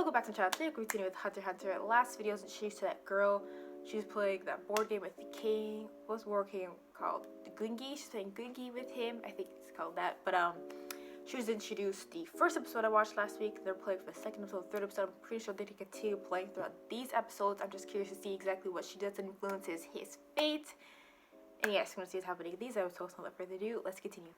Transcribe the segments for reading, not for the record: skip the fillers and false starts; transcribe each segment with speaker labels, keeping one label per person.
Speaker 1: welcome back to the channel. Today we're continuing with Hunter x Hunter. Last video was introduced to that girl. She was playing that board game with the king. What's board game called? The Gungi. She's playing Gungi with him. I think it's called that. But she was introduced the first episode I watched last week. They're playing for the second episode, third episode. I'm pretty sure they can continue playing throughout these episodes. I'm just curious to see exactly what she does that influences his fate. And yes, I'm gonna see what's happening in these episodes. Without further ado, let's continue.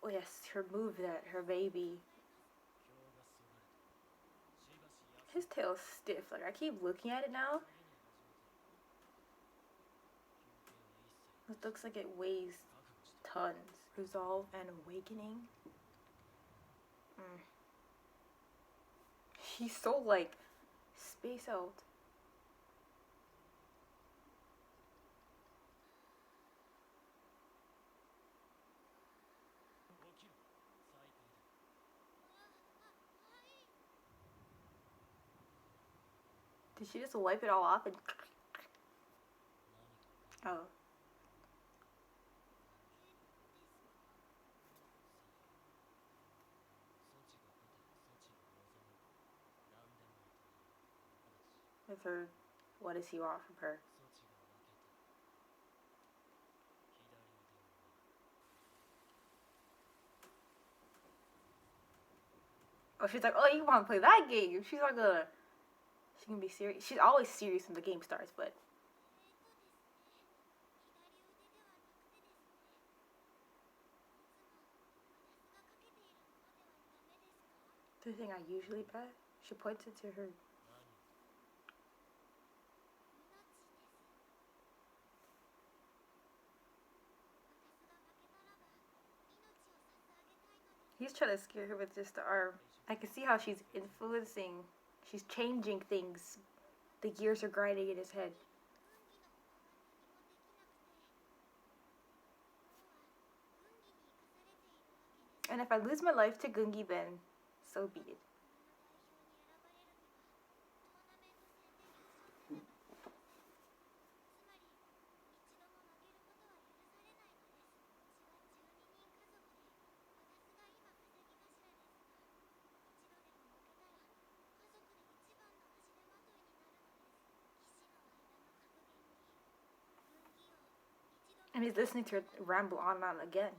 Speaker 1: Oh yes, her move, that her baby. His tail's stiff. Like, I keep looking at it now. It looks like it weighs tons. Resolve and awakening. He's so like space out. Did she just wipe it all off and... Oh. With her, what does he want from her? Oh, she's like, oh, you want to play that game? She's not gonna... She can be serious. She's always serious when the game starts, but... The thing I usually bet? She points it to her... He's trying to scare her with just the arm. I can see how she's influencing. She's changing things. The gears are grinding in his head. And if I lose my life to Gungi, then so be it. And he's listening to her ramble on and on again.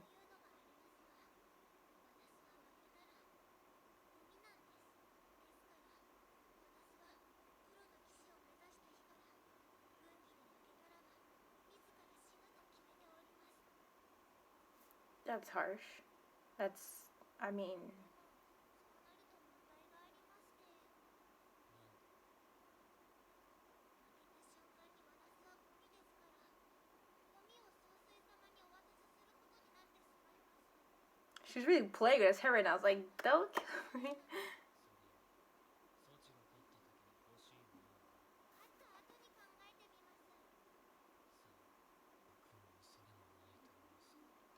Speaker 1: That's harsh. That's, I mean... She's really playing with his hair right now. I was like, don't kill me.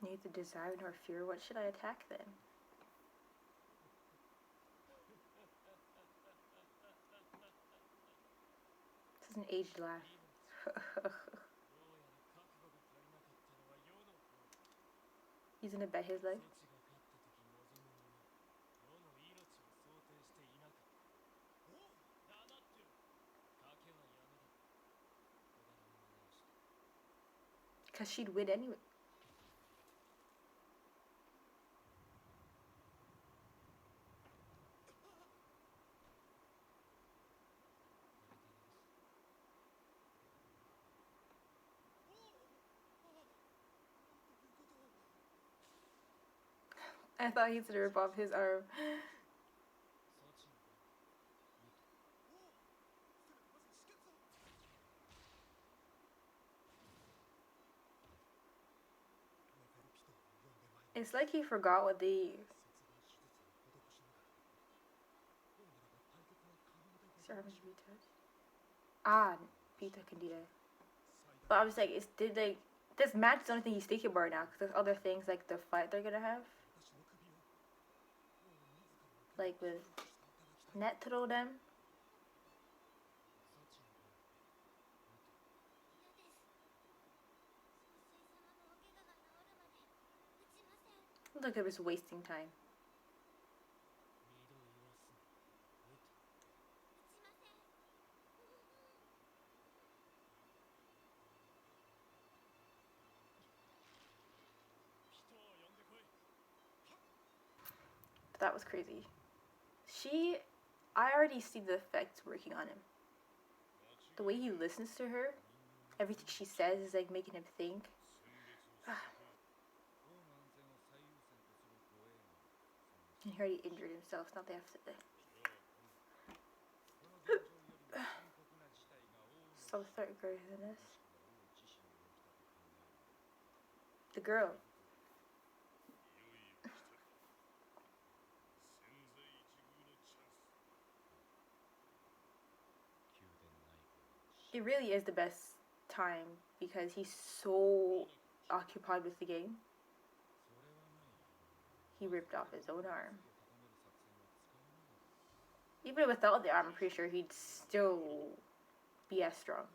Speaker 1: Neither desire nor fear. What should I attack then? This is an aged laugh. He's gonna bet his life. Because she'd win anyway. I thought he was gonna rip off his arm. It's like he forgot what they... Ah, Peter can do that. But I was like, this match is the only thing he's thinking about right now, because there's other things like the fight they're gonna have. Like with net throw them. Look, it was wasting time. But that was crazy. I already see the effects working on him. The way he listens to her, everything she says is like making him think. And he already injured himself, now they have to... Some start greater than this. The girl. It really is the best time because he's so occupied with the game. He ripped off his own arm. Even without the arm, I'm pretty sure he'd still be as strong.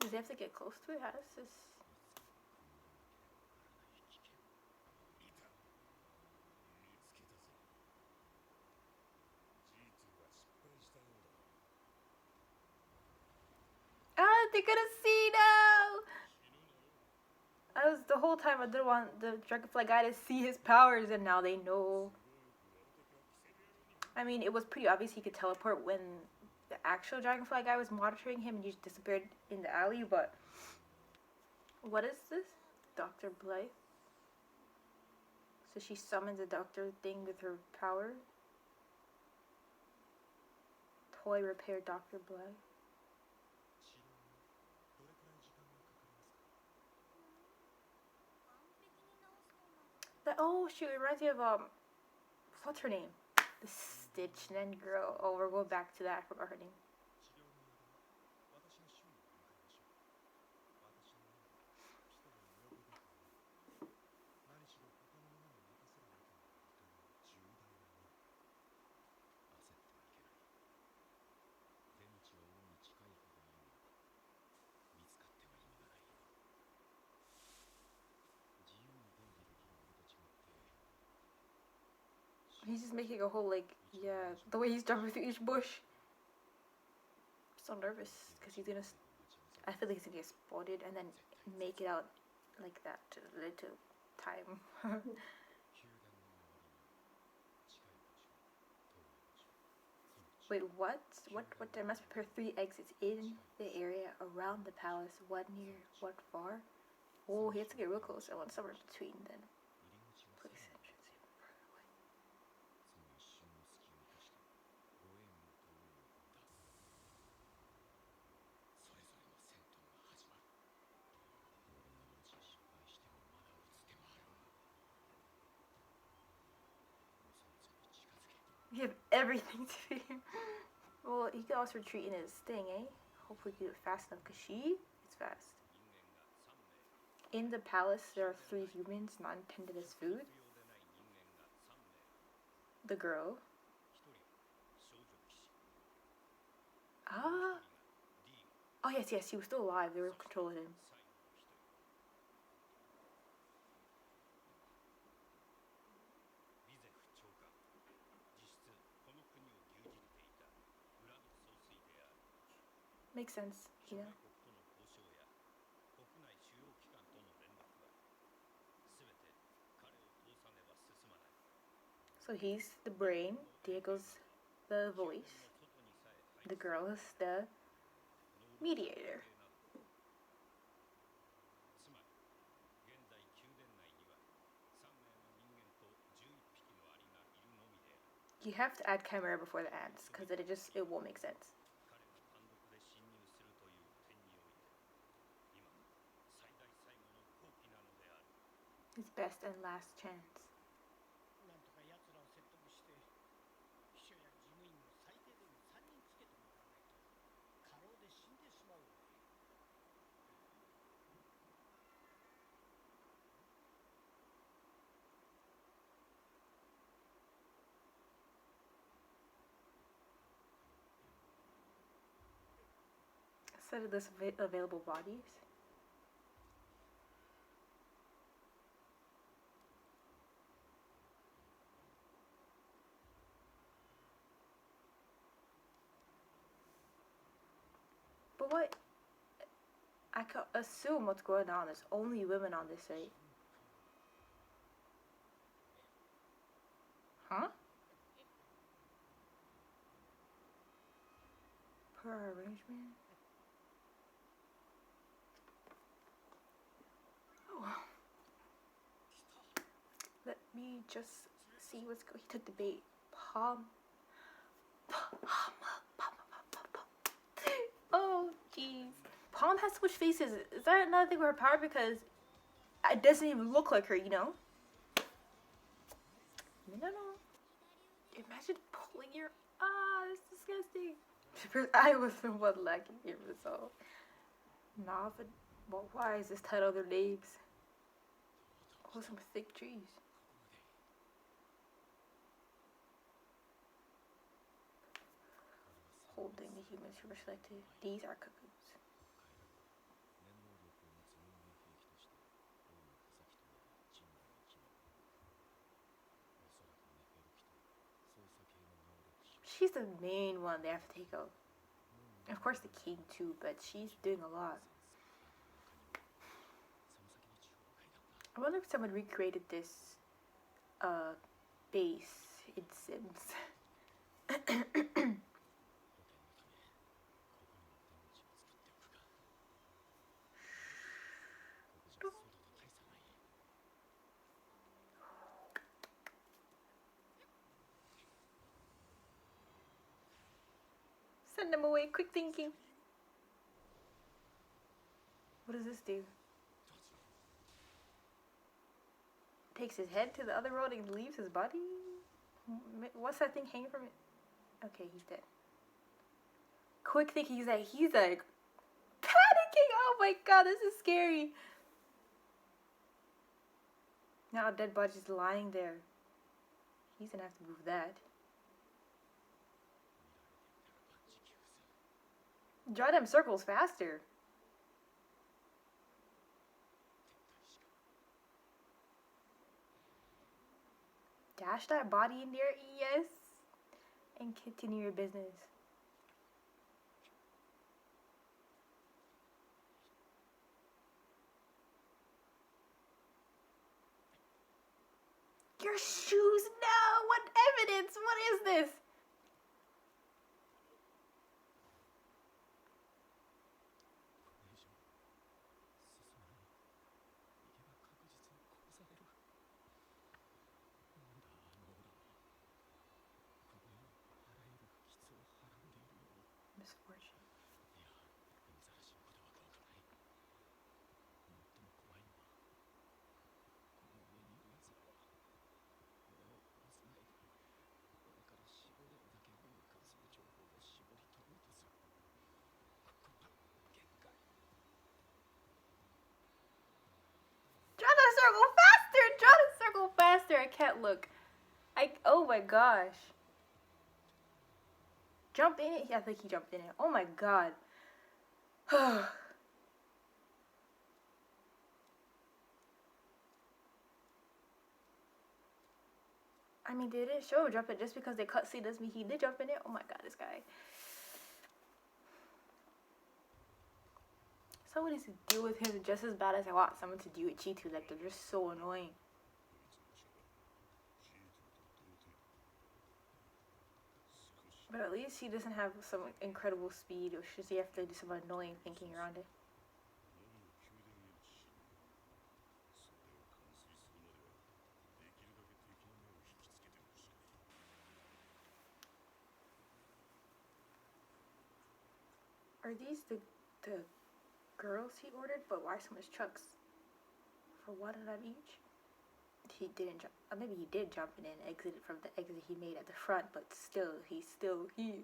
Speaker 1: Does he have to get close to it? How does this... Ah, they're gonna see now! The whole time I didn't want the Dragonfly guy to see his powers, and now they know. I mean, it was pretty obvious he could teleport when the actual Dragonfly guy was monitoring him and he just disappeared in the alley, but... What is this? Dr. Blythe? So she summons a doctor thing with her power? Toy repair Dr. Blythe. Oh shoot, it reminds me of what's her name? The Stitch and then girl. Oh, we're going back to that. I forgot her name. He's just making a whole, like, yeah, the way he's jumping through each bush. I'm so nervous, because he's gonna, I feel like he's gonna get spotted and then make it out like that to little time. Wait, what? What? I must prepare 3 exits in the area around the palace. What near? What far? Oh, he has to get real close. I want somewhere between then. Place entrance even further away. You have everything to do. Well, he can also retreat in his thing, eh? Hopefully he can do it fast enough, because she is fast. In the palace, there are 3 humans not intended as food. The girl. Ah. Oh, yes, he was still alive. They were controlling him. Makes sense, you know. So he's the brain, Diego's the voice, the girl is the mediator. You have to add Chimera before the ants, because it won't make sense. His best and last chance. Instead of this available bodies. But what? I could assume what's going on. There's only women on this site. Huh? Per our arrangement. Oh. Let me just see what's going. He took the bait. Oh, jeez. Palm has switch faces. Is that another thing with her power? Because it doesn't even look like her, you know? No. Imagine pulling your... that's disgusting. I was the one lacking here, so... Knov and... Well, why is this title their names? Oh, some thick trees. Holding the humans who were selected. These are cuckoos. She's the main one they have to take out. Of course the king too, but she's doing a lot. I wonder if someone recreated this base in Sims. Send them away, quick thinking. What does this do? Takes his head to the other world and leaves his body? What's that thing hanging from it? Okay, he's dead. Quick thinking, he's like panicking. Oh my god, this is scary. Now a dead body's lying there. He's gonna have to move that. Draw them circles faster. Dash that body in there, yes. And continue your business. Your shoes? No! What evidence? What is this? Misfortune. Draw the circle faster. I can't look. Oh my gosh. Jump in it? Yeah, I think he jumped in it. Oh my god. I mean, they didn't show jump it just because they cut scene doesn't mean he did jump in it. Oh my god, this guy. Someone needs to deal with him just as bad as I want someone to deal with Chitu. Like, they're just so annoying. But at least he doesn't have some incredible speed, or should he have to do some annoying thinking around it. Are these the girls he ordered? But why so much trucks? For one of them each? He didn't jump. Maybe he did jump in and exited from the exit he made at the front, but still, he's still here.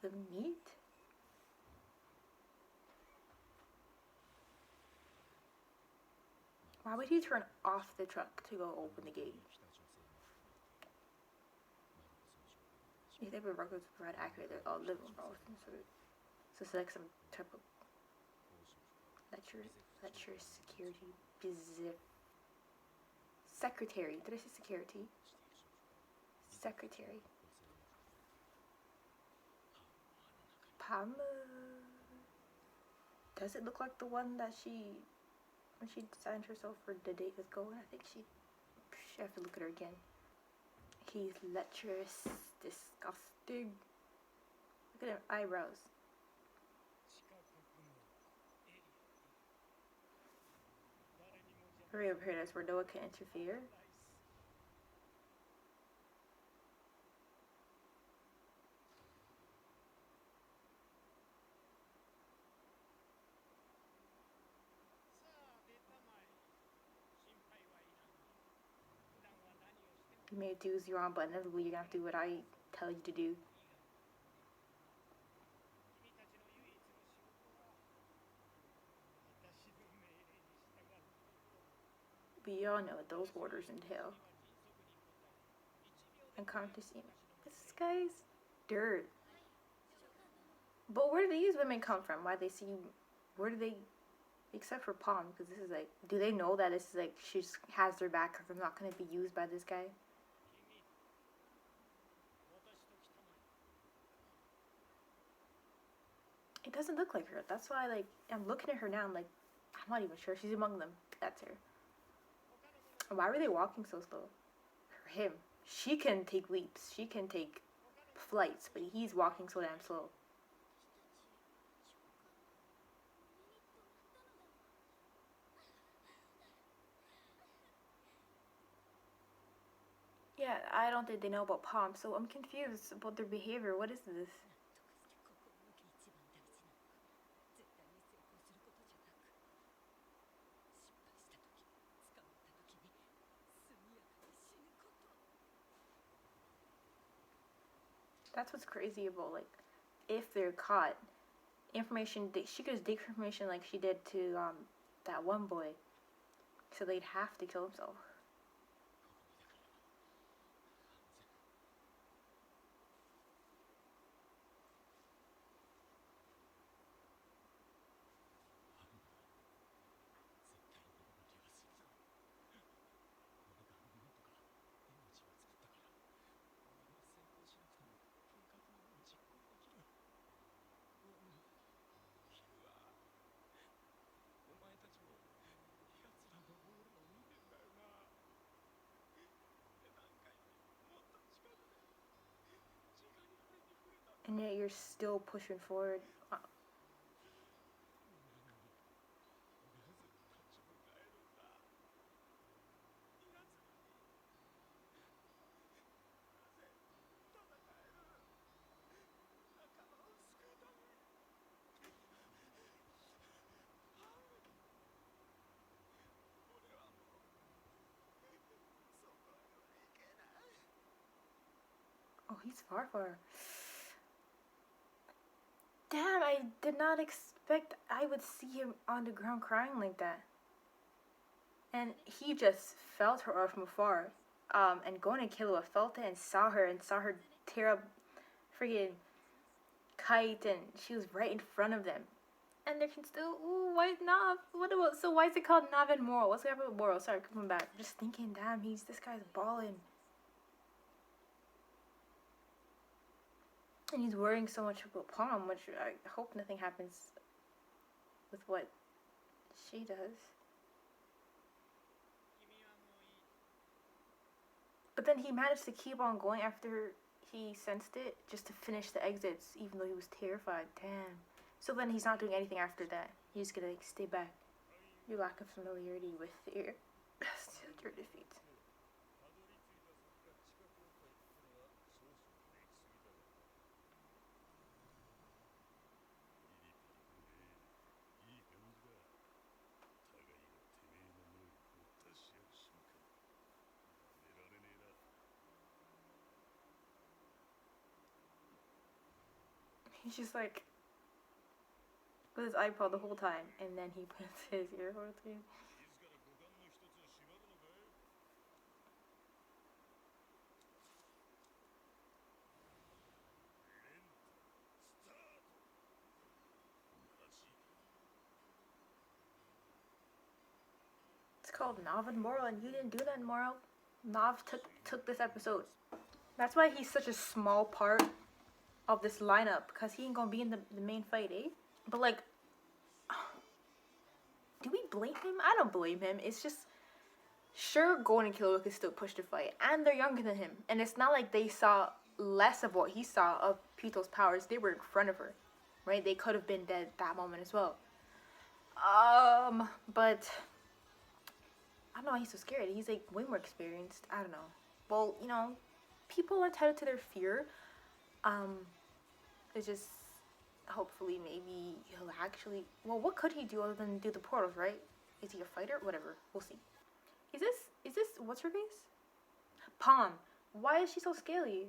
Speaker 1: The meat? Why Why would he turn off the truck to go open the gate? These type of records provide accurate. They're all living roles. So it's like some type of lecture security bizarre. Secretary. Did I say security? Secretary. Pam. Does it look like the one that when she signed herself for the date with Gohan? I think she have to look at her again. He's lecherous, disgusting. Look at her eyebrows. Hurry up here, that's where Noah can interfere. You may do as you're on, but inevitably you're gonna have to do what I tell you to do. But y'all know what those orders entail. Unconscious. This guy's dirt. But where do these women come from? Why they see? Where do they? Except for Palm, because this is like, do they know that this is like she just has their back because I'm not gonna be used by this guy? It doesn't look like her. That's why, like, I'm looking at her now. I'm like, I'm not even sure she's among them. That's her. Why were they walking so slow? For him, she can take leaps. She can take flights, but he's walking so damn slow. Yeah, I don't think they know about Palm, so I'm confused about their behavior. What is this? That's what's crazy about, like, if they're caught, information, she could just dig information like she did to that one boy, so they'd have to kill himself. And yet you're still pushing forward. Oh, he's far. Damn, I did not expect I would see him on the ground crying like that. And he just felt her from afar. And going to Killua felt it and saw her tear up freaking kite, and she was right in front of them. And they can still, ooh, why Knov? So why is it called Knov and Morau? What's happening with Morau? Sorry, coming back. I'm just thinking, damn, this guy's balling. And he's worrying so much about Palm, which I hope nothing happens with what she does. But then he managed to keep on going after he sensed it, just to finish the exits, even though he was terrified. Damn. So then he's not doing anything after that. He's gonna like, stay back. Your lack of familiarity with your defeat. He's just like with his iPod the whole time, and then he puts his earphones in. called Knov and Morau, and you didn't do that in Morau. Knov took this episode. That's why he's such a small part of this lineup, because he ain't gonna be in the main fight, eh? But like, do we blame him? I don't blame him. It's just, sure, Gon and Kบํcould still push the fight, and they're younger than him, and it's not like they saw less of what he saw of Pito's powers. They were in front of her, right? They could have been dead at that moment as well. But I don't know why he's so scared. He's like way more experienced. I don't know. Well, you know, people are entitled to their fear. It's just, hopefully maybe he'll actually, well, what could he do other than do the portals, right? Is he a fighter? Whatever. We'll see. Is this, what's her face? Palm. Why is she so scaly?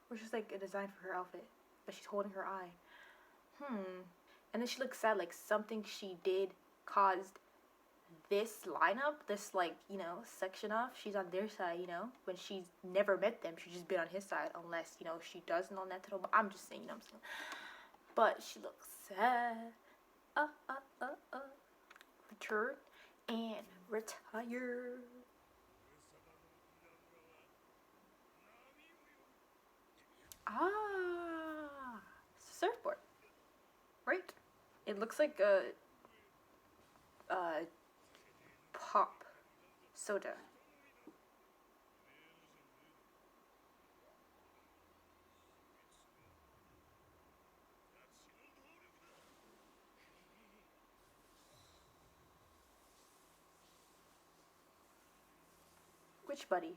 Speaker 1: Or just like a design for her outfit. But she's holding her eye. And then she looks sad, like something she did caused this lineup, this like, you know, section off. She's on their side, you know, when she's never met them. She's just been on his side, unless, you know, she does know Netero. But I'm just saying, you know what I'm saying? But she looks sad. Return and retire. Ah, surfboard, right? It looks like a pop soda. Which buddy?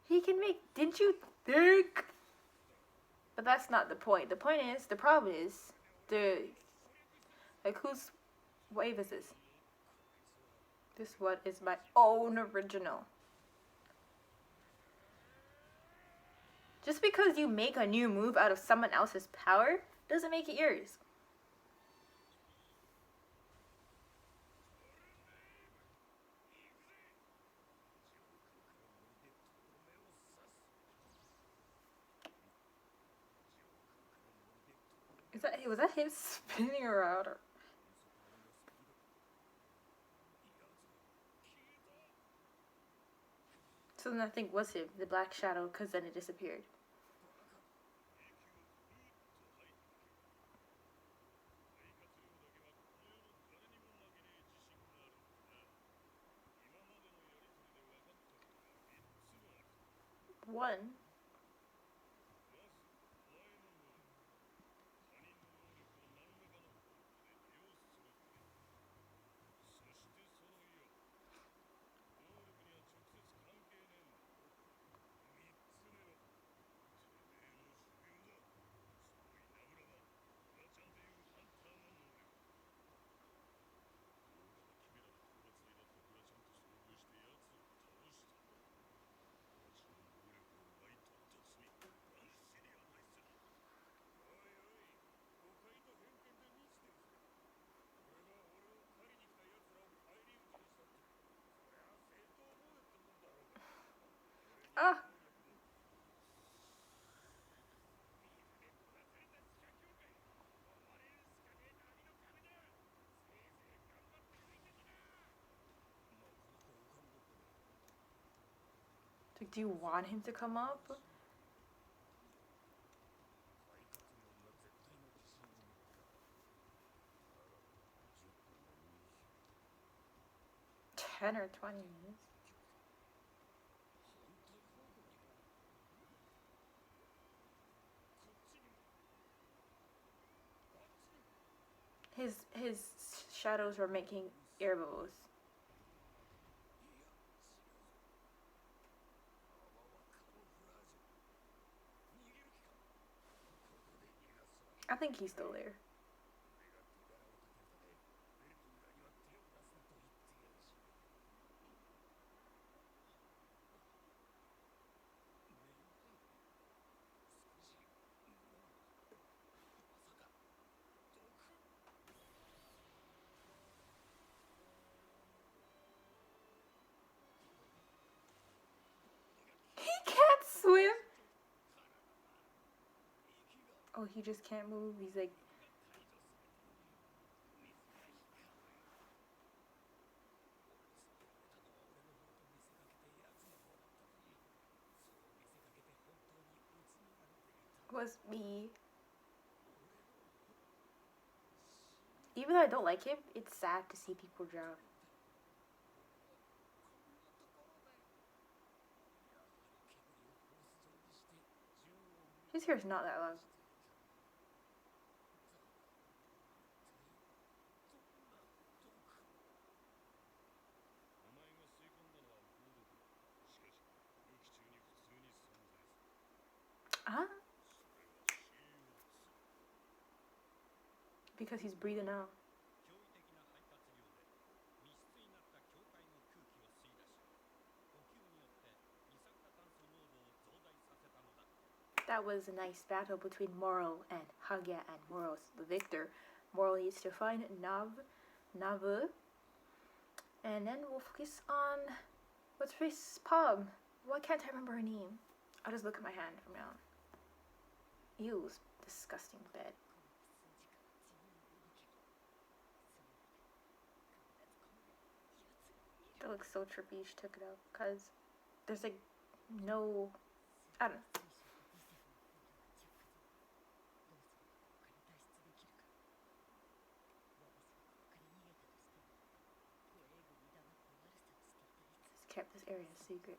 Speaker 1: He can make, didn't you think? But that's not the point. The point is, the problem is, like, whose wave is this? This one is my own original. Just because you make a new move out of someone else's power, doesn't make it yours. Was that him spinning around? Or... So then I think was him, the black shadow, because then it disappeared. One. Ah! Like, do you want him to come up? $10 or $20 minutes. His shadows were making air bubbles. I think he's still there. He can't swim. Oh, he just can't move. He's like, was me. Even though I don't like him, it's sad to see people drown. His hair is not that long. Huh? Because he's breathing out. That was a nice battle between Morau and Hagya, and Morau's the victor. Morau needs to find Knov, and then we'll focus on what's her face, Palm. Why can't I remember her name? I'll just look at my hand from now on. Ew, disgusting bed. That looks so trippy. She took it out because there's like no, I don't know. Kept this area secret.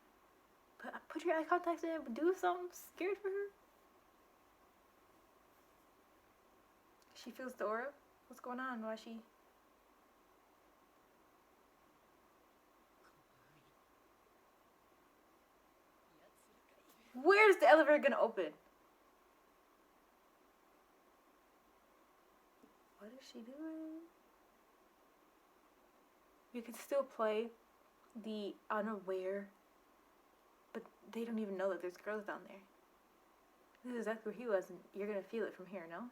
Speaker 1: Put your eye contact in. Do something. I'm scared for her. She feels the aura. What's going on? Why is she? Where's the elevator gonna open? What is she doing? You can still play the unaware, but they don't even know that there's girls down there. This is exactly where he was, and you're gonna feel it from here, no?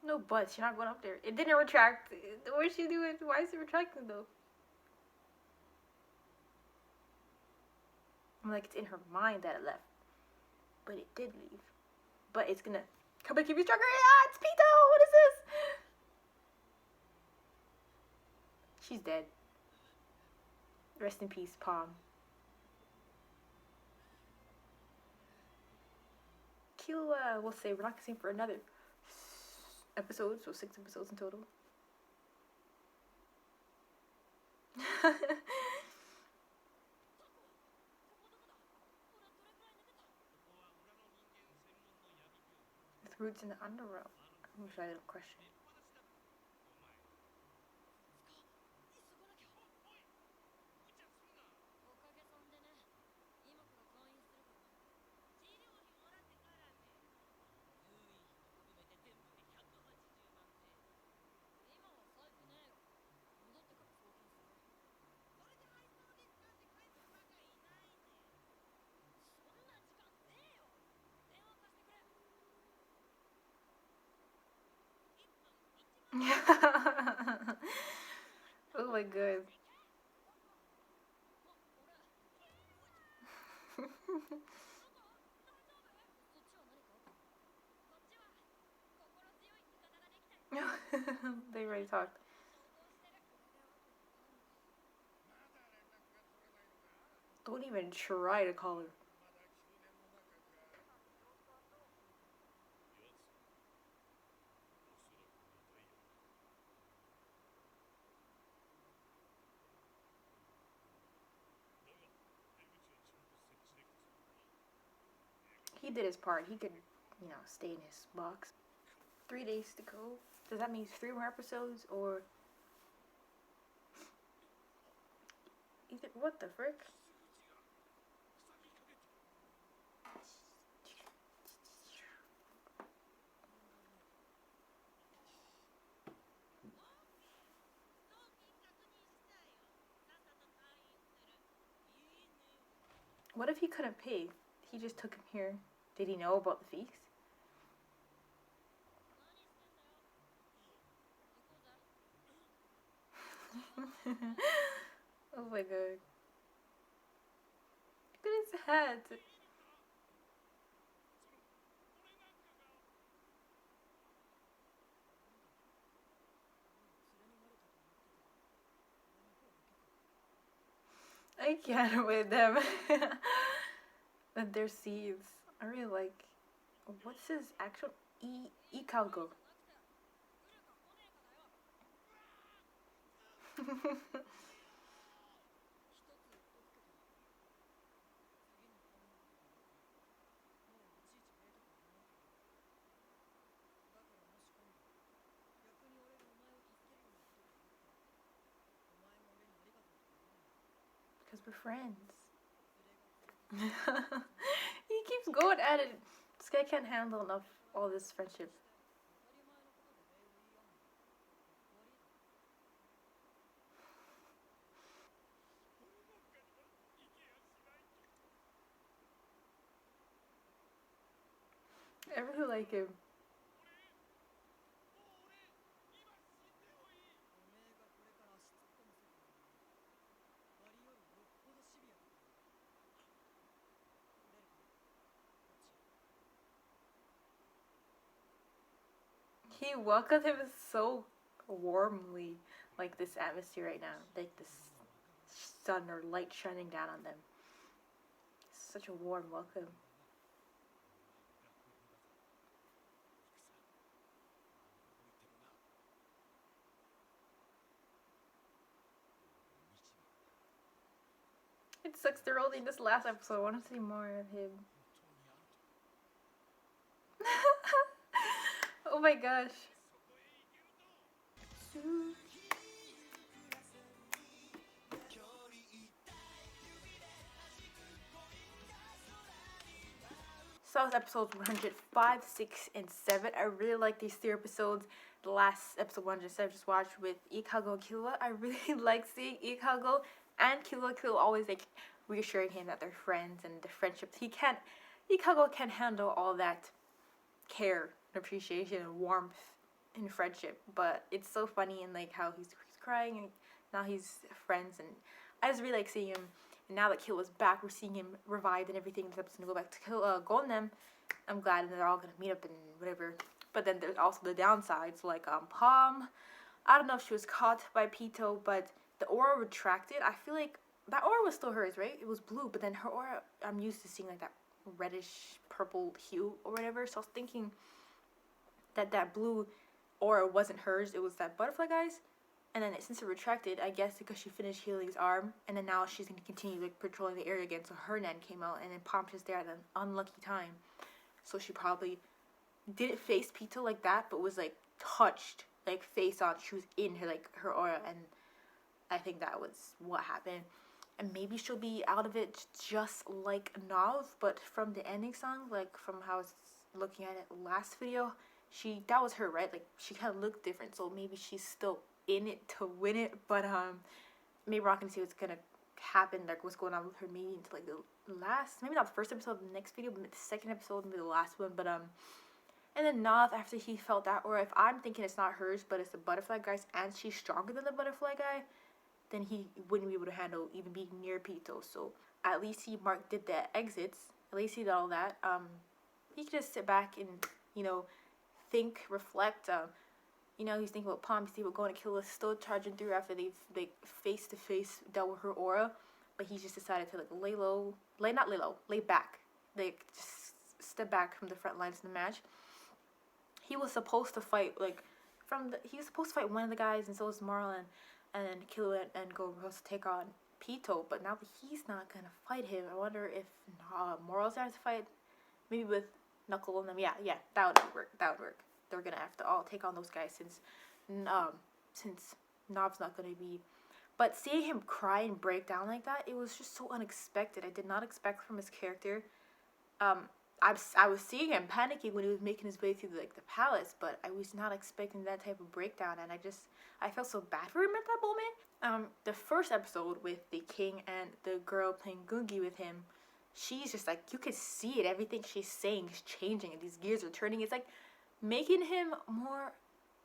Speaker 1: No, but she's not going up there. It didn't retract. What is she doing? Why is it retracting though? I'm like, it's in her mind that it left. But it did leave. But it's gonna come back, keep you stronger. Ah, it's Pito! What is this? She's dead. Rest in peace, Palm. KบํUSU, we'll say we're not gonna see for another episode, so 6 episodes in total. With roots in the underworld. I'm gonna try a little question. Oh my god. They already talked. Don't even try to call her. He did his part. He could, you know, stay in his box. 3 days to go. Does that mean 3 more episodes or either? What the frick? What if he couldn't pay? He just took him here. Did he know about the fees? Oh my god. Look at his head. I can't with them. And their seeds. I really like. What's his actual Ikago? Because we're friends. He keeps going at it. This guy can't handle enough all this friendship. I really like him. He welcomed him so warmly, like this atmosphere right now, like this sun or light shining down on them. Such a warm welcome. It sucks they're only in this last episode. I want to see more of him. Oh my gosh. So that was episodes 105, 6, and 7. I really like these 3 episodes. The last episode 107 I just watched with Ikago and Killua. I really like seeing Ikago and Killua. Killua always like reassuring him that they're friends and the friendships. Ikago can handle all that care and appreciation and warmth and friendship. But it's so funny and like how he's crying and now he's friends, and I just really like seeing him. And now that Killua's back, we're seeing him revived and everything. This episode's gonna go back to Golden. I'm glad, and they're all gonna meet up and whatever. But then there's also the downsides, like Palm. I don't know if she was caught by Pito, but the aura retracted. I feel like that aura was still hers, right? It was blue, but then her aura, I'm used to seeing like that reddish purple hue or whatever. So I was thinking that blue aura wasn't hers. It was that butterfly guy's. And then since it retracted, I guess because she finished healing his arm, and then now she's going to continue like patrolling the area again, so her Nen came out, and then Pom's just there at an unlucky time. So she probably didn't face Pito like that, but was like touched, like face on. She was in her like her aura, and I think that was what happened. And maybe she'll be out of it just like Knov, but from the ending song, like from how I was looking at it last video, that was her, right? Like she kind of looked different, so maybe she's still in it to win it, but maybe we're not gonna see what's gonna happen, like what's going on with her, maybe into like the last, maybe not the first episode of the next video, but the second episode, maybe the last one. But and then Knov, after he felt that, or if I'm thinking it's not hers but it's the butterfly guy's and she's stronger than the butterfly guy, then he wouldn't be able to handle even being near Pito. So at least Mark did the exits, at least he did all that. He could just sit back and, you know, think, reflect. You know, he's thinking about Palm, he's thinking about going to Killua, still charging through after they've like face to face dealt with her aura, but he just decided to like lay back, like just step back from the front lines of the match. He was supposed to fight he was supposed to fight one of the guys, and so was Morau, and then Killua and Go were supposed to take on Pito, but now that he's not gonna fight him, I wonder if Morau's gonna have to fight, maybe with Knuckle and them. Yeah, that would work. They're gonna have to all take on those guys since Knob's not gonna be. But seeing him cry and break down like that, it was just so unexpected. I did not expect from his character. I was seeing him panicking when he was making his way through the palace, but I was not expecting that type of breakdown, and I felt so bad for him at that moment. The first episode with the king and the girl playing Gungi with him, she's just like, you could see it. Everything she's saying is changing, and these gears are turning. It's like making him more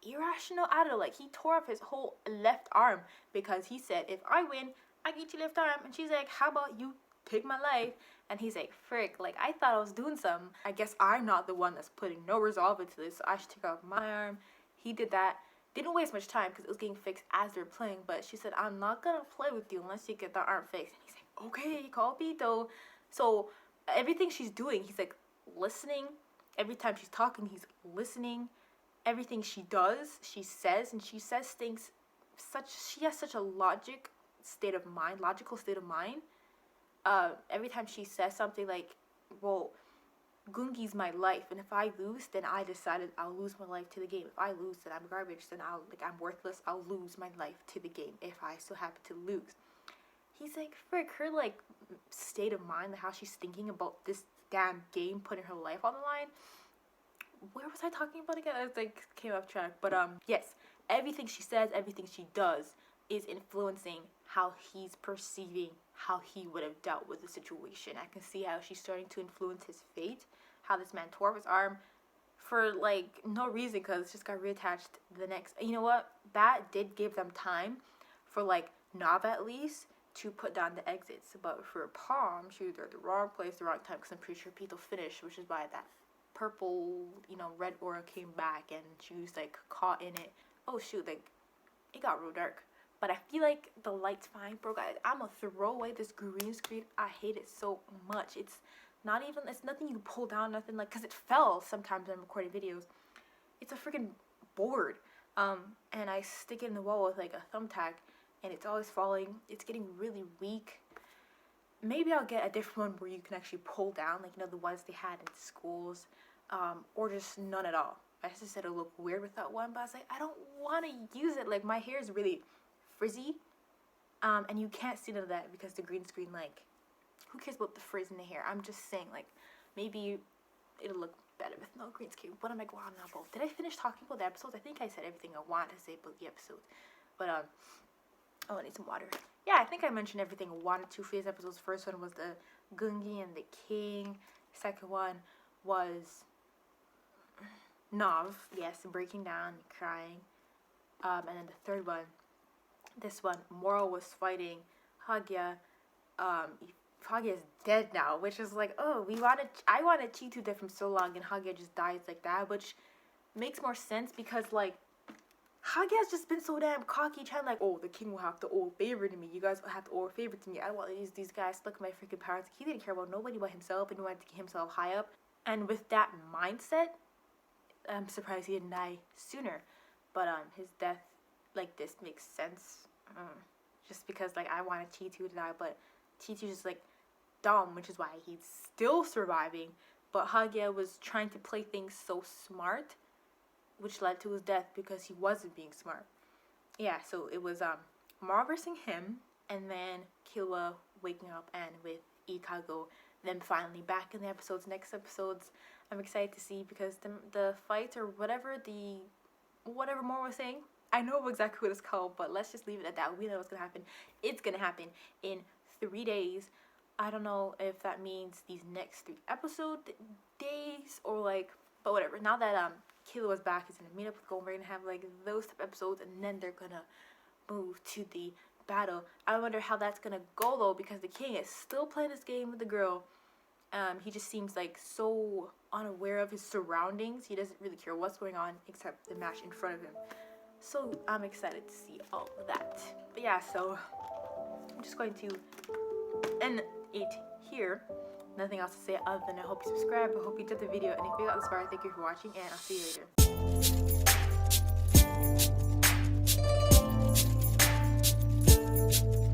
Speaker 1: irrational. I don't know, like he tore off his whole left arm because he said, if I win, I get your left arm. And she's like, how about you take my life? And he's like, frick, like I thought I was doing something. I guess I'm not the one that's putting no resolve into this, so I should take off my arm. He did that. Didn't waste much time because it was getting fixed as they were playing, but she said, I'm not gonna play with you unless you get the arm fixed. And he's like, okay, copy though. So everything she's doing, he's like listening. Every time she's talking, he's listening. Everything she does, she says, and she says things she has such a logical state of mind. Every time she says something like, well, Gungi's my life, and if I lose, then I decided I'll lose my life to the game. If I lose, then I'm garbage, then I'm worthless, I'll lose my life to the game if I so happen to lose. He's like, frick, her like state of mind, how she's thinking about this damn game, putting her life on the line. Where was I talking about again? I like came off track. But yes, everything she says, everything she does is influencing how he's perceiving how he would have dealt with the situation. I can see how she's starting to influence his fate, how this man tore up his arm for like no reason, because it just got reattached the next. You know what? That did give them time for like Knov at least to put down the exits. But for Palm, she was at the wrong place, the wrong time, because I'm pretty sure Pito finished, which is why that purple, red aura came back and she was like caught in it. Oh shoot, like it got real dark. But I feel like the light's fine, bro. Guys, I'm gonna throw away this green screen. I hate it so much. It's nothing you pull down, nothing like, because it fell sometimes when I'm recording videos. It's a freaking board. And I stick it in the wall with like a thumbtack, and it's always falling. It's getting really weak. Maybe I'll get a different one where you can actually pull down, like, the ones they had in schools, or just none at all. I just said it'll look weird with that one, but I was like, I don't want to use it. Like, my hair is really frizzy, and you can't see none of that because the green screen, like, who cares about the frizz in the hair? I'm just saying, like, maybe it'll look better with no green screen. What am I going on now about? Did I finish talking about the episodes? I think I said everything I wanted to say about the episodes, but, oh, I need some water. Yeah, I think I mentioned everything I wanted to for these episodes. First one was the Gungi and the King. Second one was Knov, yes, breaking down, crying. And then the third one, this one, Morau was fighting Hagya. Hagya is dead now, which is like, oh, I wanted Chitu dead from so long, and Hagya just dies like that, which makes more sense because, like, Hagya's just been so damn cocky, trying like, oh, the king will have to owe a favor to me. You guys will have to owe a favor to me. I don't want these guys stuck in my freaking powers. He didn't care about nobody but himself, and he wanted to get himself high up. And with that mindset, I'm surprised he didn't die sooner. But his death like this makes sense. Just because like I wanted Chitu to die, but Chitu's just like dumb, which is why he's still surviving. But Hagya was trying to play things so smart, which led to his death because he wasn't being smart. Yeah, so it was Morau versing him, and then Killua waking up, and with Ikago, then finally back in the episodes. Next episodes, I'm excited to see because the fights or whatever Morau was saying, I know exactly what it's called, but let's just leave it at that. We know what's gonna happen. It's gonna happen in 3 days. I don't know if that means these next 3 episode days or like, but whatever. Now that Killua's back, he's gonna meet up with Gold. We're gonna have like those type of episodes, and then they're gonna move to the battle. I wonder how that's gonna go though, because the king is still playing this game with the girl. He just seems like so unaware of his surroundings. He doesn't really care what's going on except the match in front of him. So I'm excited to see all of that. But yeah, so I'm just going to end it here. Nothing else to say other than I hope you subscribe, I hope you did the video, and if you got this far, thank you for watching, and I'll see you later.